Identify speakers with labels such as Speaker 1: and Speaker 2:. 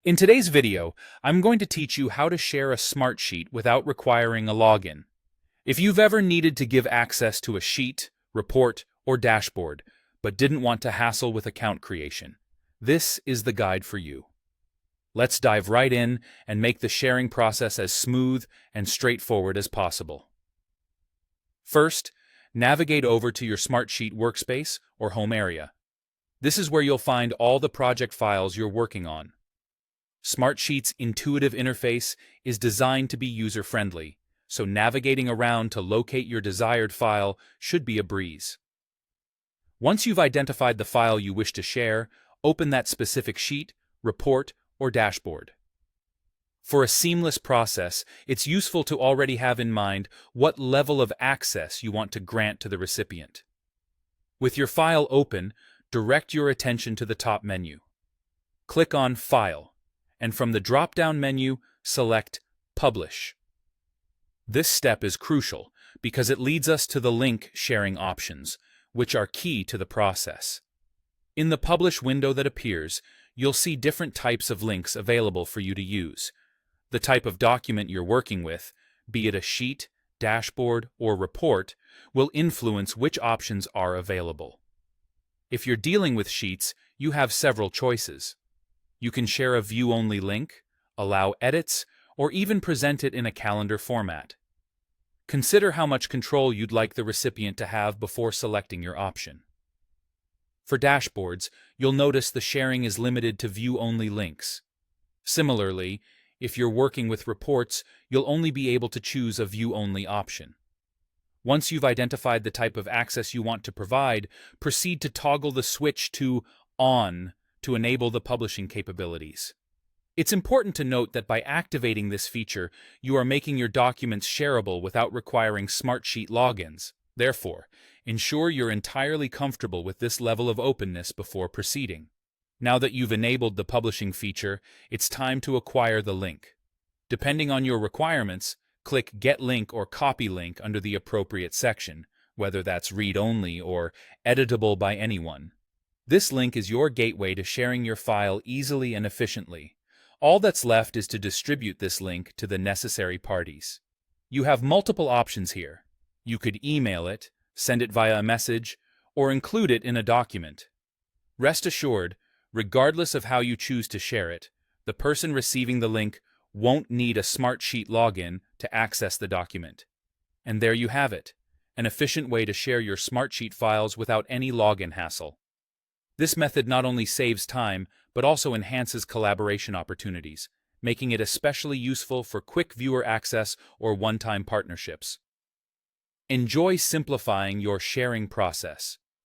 Speaker 1: In today's video, I'm going to teach you how to share a Smartsheet without requiring a login. If you've ever needed to give access to a sheet, report, or dashboard, but didn't want to hassle with account creation, this is the guide for you. Let's dive right in and make the sharing process as smooth and straightforward as possible. First, navigate over to your Smartsheet workspace or home area. This is where you'll find all the project files you're working on. Smartsheet's intuitive interface is designed to be user-friendly, so navigating around to locate your desired file should be a breeze. Once you've identified the file you wish to share, open that specific sheet, report, or dashboard. For a seamless process, it's useful to already have in mind what level of access you want to grant to the recipient. With your file open, direct your attention to the top menu. Click on File, and from the drop-down menu, select Publish. This step is crucial because it leads us to the link sharing options, which are key to the process. In the Publish window that appears, you'll see different types of links available for you to use. The type of document you're working with, be it a sheet, dashboard, or report, will influence which options are available. If you're dealing with sheets, you have several choices. You can share a view-only link, allow edits, or even present it in a calendar format. Consider how much control you'd like the recipient to have before selecting your option. For dashboards, you'll notice the sharing is limited to view-only links. Similarly, if you're working with reports, you'll only be able to choose a view-only option. Once you've identified the type of access you want to provide, proceed to toggle the switch to On to enable the publishing capabilities. It's important to note that by activating this feature, you are making your documents shareable without requiring Smartsheet logins. Therefore, ensure you're entirely comfortable with this level of openness before proceeding. Now that you've enabled the publishing feature, it's time to acquire the link. Depending on your requirements, click Get Link or Copy Link under the appropriate section, whether that's read-only or editable by anyone. This link is your gateway to sharing your file easily and efficiently. All that's left is to distribute this link to the necessary parties. You have multiple options here. You could email it, send it via a message, or include it in a document. Rest assured, regardless of how you choose to share it, the person receiving the link won't need a Smartsheet login to access the document. And there you have it, an efficient way to share your Smartsheet files without any login hassle. This method not only saves time, but also enhances collaboration opportunities, making it especially useful for quick viewer access or one-time partnerships. Enjoy simplifying your sharing process.